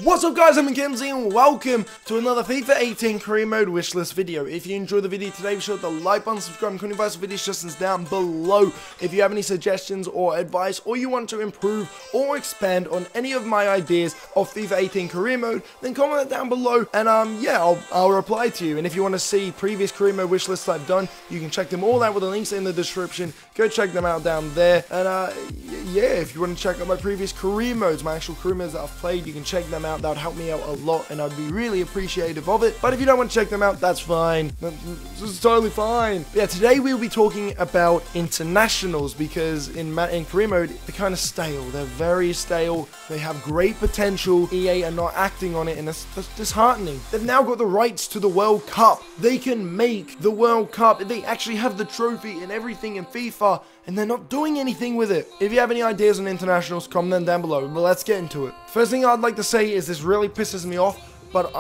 What's up guys, I'm Mackenzie and welcome to another FIFA 18 career mode wishlist video. If you enjoyed the video today, be sure to like button, subscribe, and comment vice video suggestions down below. If you have any suggestions or advice, or you want to improve or expand on any of my ideas of FIFA 18 career mode, then comment that down below and yeah, I'll reply to you. And if you want to see previous career mode wishlists I've done, you can check them all out with the links in the description. Go check them out down there. And yeah, if you want to check out my previous career modes, my actual career modes that I've played, you can check them out. That would help me out a lot and I'd be really appreciative of it. But if you don't want to check them out, that's fine. It's totally fine. But yeah, today we'll be talking about internationals because in career mode, they're kind of stale. They're very stale. They have great potential. EA are not acting on it and that's disheartening. They've now got the rights to the World Cup. They can make the World Cup. They actually have the trophy and everything in FIFA, and they're not doing anything with it. If you have any ideas on internationals, comment them down below. But let's get into it. First thing I'd like to say is this really pisses me off, but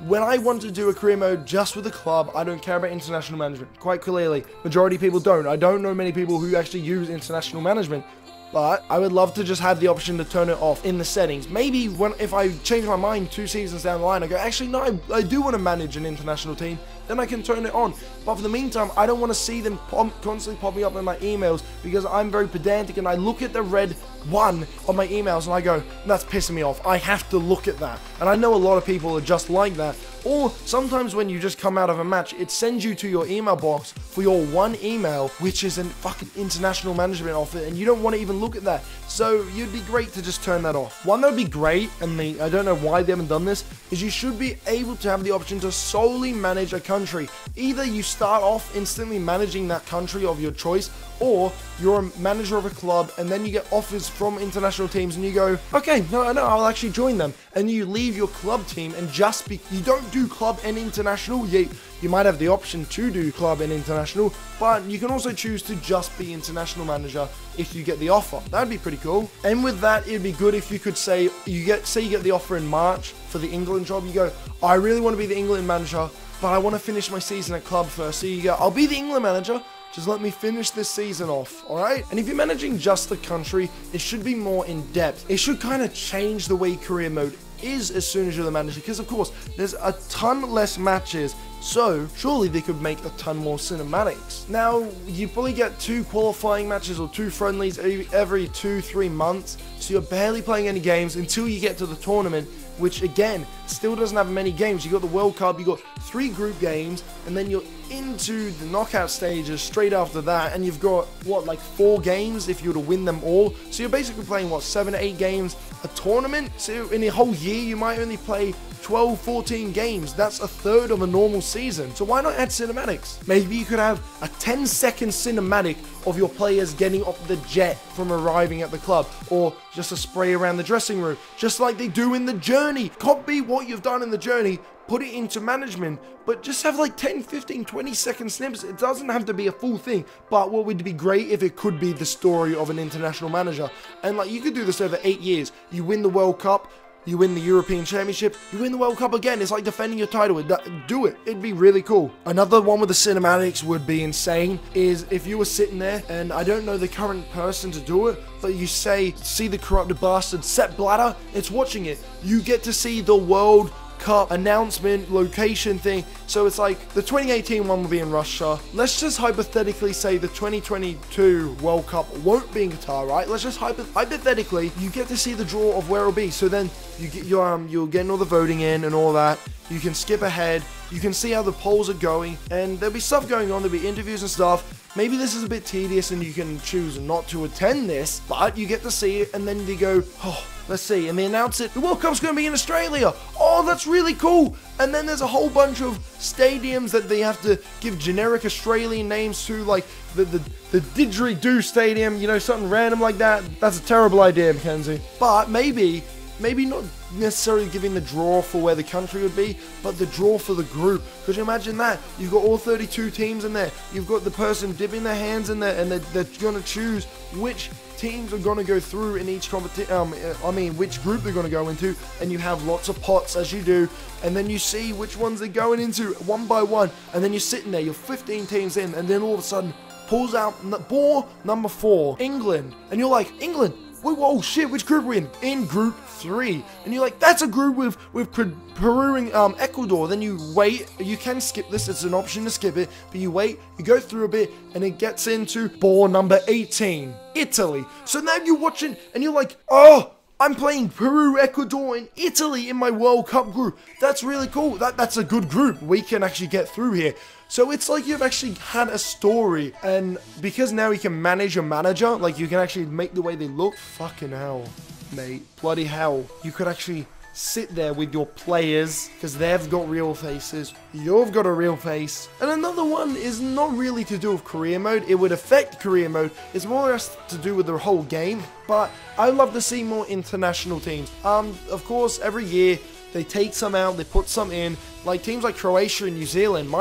when I want to do a career mode just with a club, I don't care about international management. Quite clearly, majority of people don't. I don't know many people who actually use international management. But I would love to just have the option to turn it off in the settings. Maybe if I change my mind 2 seasons down the line, I go, actually no, I do want to manage an international team, then I can turn it on. But for the meantime, I don't want to see them constantly popping up in my emails because I'm very pedantic and I look at the red 1 on my emails and I go, that's pissing me off. I have to look at that. And I know a lot of people are just like that. Or sometimes when you just come out of a match, it sends you to your email box for your 1 email, which is a fucking international management offer, and you don't want to even look at that. So you'd be great to just turn that off. One that would be great, and I don't know why they haven't done this, is you should be able to have the option to solely manage a country. Either you start off instantly managing that country of your choice, or you're a manager of a club and then you get offers from international teams and you go, okay, no, I'll actually join them. And you leave your club team and you don't do club and international. You might have the option to do club and international, but you can also choose to just be international manager if you get the offer. That'd be pretty cool. And with that, it'd be good if you could say you get the offer in March for the England job. You go, I really want to be the England manager, but I want to finish my season at club first. So you go, I'll be the England manager, just let me finish this season off, alright? And if you're managing just the country, it should be more in depth. It should kind of change the way career mode is as soon as you're the manager, because of course, there's a ton less matches, so surely they could make a ton more cinematics. Now, you probably get 2 qualifying matches or 2 friendlies every 2-3 months, so you're barely playing any games until you get to the tournament, which again, still doesn't have many games. You got the World Cup, you got 3 group games, and then you're into the knockout stages straight after that, and you've got, what, like 4 games if you were to win them all? So you're basically playing, what, 7 to 8 games a tournament? So in a whole year, you might only play 12-14 games. That's a third of a normal season. So why not add cinematics? Maybe you could have a 10-second cinematic of your players getting off the jet from arriving at the club, or just a spray around the dressing room, just like they do in the journey. Copy what you've done in the journey, put it into management, but just have like 10, 15, 20-second snips. It doesn't have to be a full thing, but what would be great if it could be the story of an international manager. And like, you could do this over 8 years. You win the World Cup, you win the European Championship, you win the World Cup again. It's like defending your title. Do it. It'd be really cool. Another one with the cinematics would be insane is if you were sitting there, and I don't know the current person to do it, but you see the corrupted bastard Sepp Blatter, it's watching it. You get to see the World Cup announcement location thing. So it's like the 2018 one will be in Russia. Let's just hypothetically say the 2022 World Cup won't be in Qatar, right? Let's just hypothetically, you get to see the draw of where it'll be. So then you're getting all the voting in and all that. You can skip ahead. You can see how the polls are going, and there'll be stuff going on. There'll be interviews and stuff. Maybe this is a bit tedious and you can choose not to attend this, but you get to see it, and then they go, oh, let's see, and they announce it, the World Cup's going to be in Australia. Oh, that's really cool. And then there's a whole bunch of stadiums that they have to give generic Australian names to, like the Didgeridoo Stadium, you know, something random like that. That's a terrible idea, Mackenzie. But maybe not necessarily giving the draw for where the country would be, but the draw for the group. Could you imagine that? You've got all 32 teams in there. You've got the person dipping their hands in there, and they're going to choose which teams are going to go through in each competition. Which group they're going to go into, and you have lots of pots as you do, and then you see which ones they're going into one by one, and then you're sitting there, you're 15 teams in, and then all of a sudden pulls out ball number 4, England, and you're like, England, wait, whoa, shit, which group are we in? In group 3. And you're like, that's a group with Peru and Ecuador. Then you wait, you can skip this, it's an option to skip it, but you wait, you go through a bit, and it gets into ball number 18, Italy. So now you're watching, and you're like, oh, I'm playing Peru, Ecuador, and Italy in my World Cup group. That's really cool. That's a good group. We can actually get through here. So it's like you've actually had a story, and because now you can manage your manager, like you can actually make the way they look. Fucking hell, mate. Bloody hell. You could actually sit there with your players, because they've got real faces, you've got a real face. And another one is not really to do with career mode. It would affect career mode. It's more or less to do with the whole game, but I love to see more international teams. Of course, every year they take some out, they put some in, like teams like Croatia and New Zealand.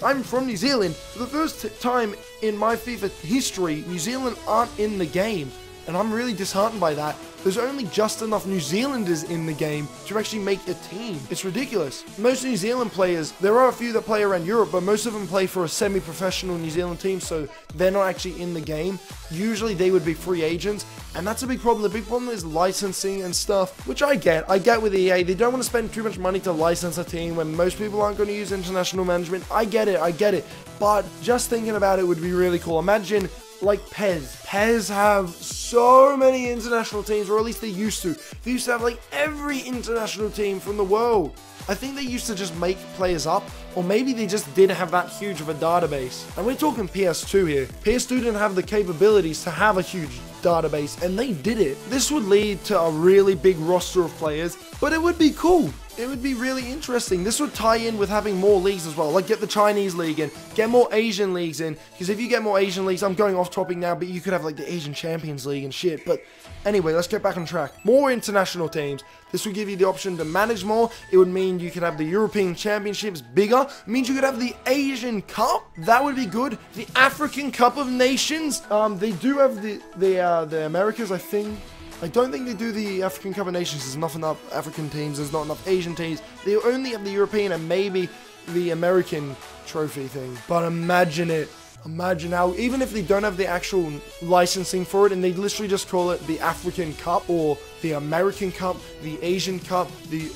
I'm from New Zealand. For the first time in my FIFA history, New Zealand aren't in the game, and I'm really disheartened by that. There's only just enough New Zealanders in the game to actually make a team. It's ridiculous. Most New Zealand players, there are a few that play around Europe, but most of them play for a semi-professional New Zealand team, so they're not actually in the game. Usually they would be free agents, and that's a big problem. The big problem is licensing and stuff, which I get. I get with EA. They don't want to spend too much money to license a team when most people aren't going to use international management. I get it. But just thinking about it would be really cool. Imagine like PES have so many international teams, or at least they used to. They used to have like every international team from the world. I think they used to just make players up, or maybe they just didn't have that huge of a database. And we're talking PS2 here. PS2 didn't have the capabilities to have a huge database, and they did it. This would lead to a really big roster of players, but it would be cool. It would be really interesting. This would tie in with having more leagues as well. Like get the Chinese league in, get more Asian leagues in. Because if you get more Asian leagues, I'm going off topic now, but you could have like the Asian Champions League and shit. But anyway, let's get back on track. More international teams. This would give you the option to manage more. It would mean you could have the European Championships bigger. It means you could have the Asian Cup. That would be good. The African Cup of Nations. They do have the Americas, I think. I don't think they do the African Cup of Nations. There's not enough African teams. There's not enough Asian teams. They only have the European and maybe the American trophy thing. But imagine it. Imagine how, even if they don't have the actual licensing for it and they literally just call it the African Cup or the American Cup, the Asian Cup,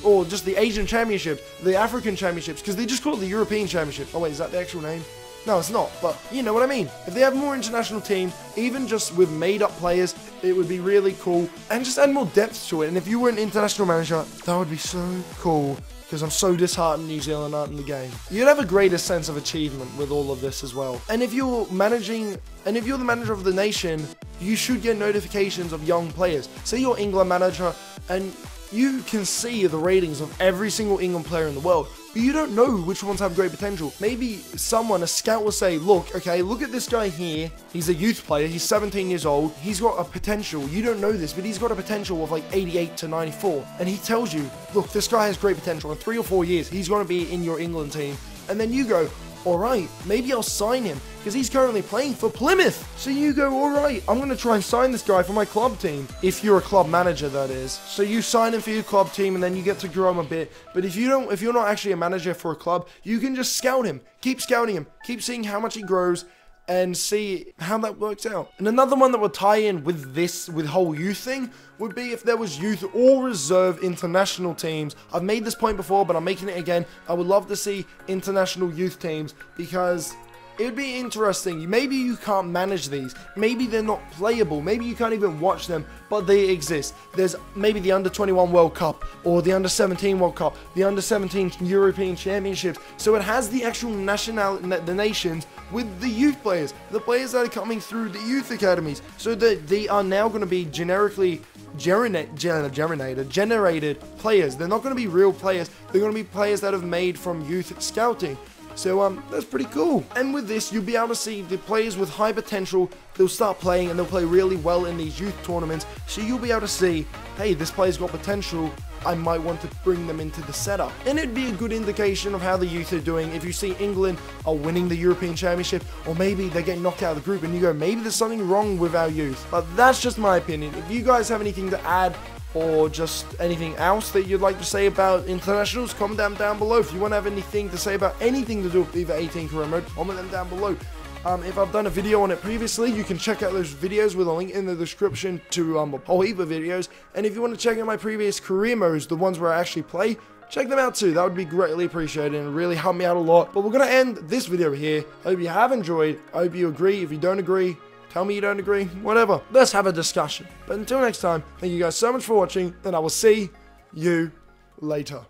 or just the Asian Championship, the African Championships, because they just call it the European Championship. Oh wait, is that the actual name? No, it's not, but you know what I mean. If they have more international teams, even just with made-up players, it would be really cool, and just add more depth to it. And if you were an international manager, that would be so cool, because I'm so disheartened New Zealand aren't in the game. You'd have a greater sense of achievement with all of this as well. And if you're managing, and if you're the manager of the nation, you should get notifications of young players. Say you're England manager, and you can see the ratings of every single England player in the world, but you don't know which ones have great potential. Maybe a scout will say, look at this guy here. He's a youth player. He's 17 years old. He's got a potential. You don't know this, but he's got a potential of like 88 to 94. And he tells you, look, this guy has great potential. In 3 or 4 years, he's going to be in your England team. And then you go, alright, maybe I'll sign him, because he's currently playing for Plymouth. So you go, alright, I'm going to try and sign this guy for my club team. If you're a club manager, that is. So you sign him for your club team, and then you get to grow him a bit. But if you're not actually a manager for a club, you can just scout him. Keep scouting him. Keep seeing how much he grows, and see how that works out. And another one that would tie in with this, with whole youth thing, would be if there was youth or reserve international teams. I've made this point before, but I'm making it again. I would love to see international youth teams, because it would be interesting. Maybe you can't manage these. Maybe they're not playable. Maybe you can't even watch them, but they exist. There's maybe the Under-21 World Cup, or the Under-17 World Cup, the Under-17 European Championships. So it has the actual the nations with the youth players, the players that are coming through the youth academies. So that they are now going to be generically generated players. They're not going to be real players. They're going to be players that have made from youth scouting. So that's pretty cool. And with this, you'll be able to see the players with high potential. They'll start playing and they'll play really well in these youth tournaments. So you'll be able to see, hey, this player's got potential. I might want to bring them into the setup. And it'd be a good indication of how the youth are doing. If you see England are winning the European Championship, or maybe they're getting knocked out of the group, and you go, maybe there's something wrong with our youth. But that's just my opinion. If you guys have anything to add, or just anything else that you'd like to say about internationals, comment them down below. If you want to have anything to say about anything to do with FIFA 18 career mode, comment them down below. If I've done a video on it previously, you can check out those videos with a link in the description to a whole heap of videos. And if you want to check out my previous career modes, the ones where I actually play, check them out too. That would be greatly appreciated and really help me out a lot. But we're going to end this video here. Hope you have enjoyed. I hope you agree. If you don't agree, tell me you don't agree. Whatever. Let's have a discussion. But until next time, thank you guys so much for watching, and I will see you later.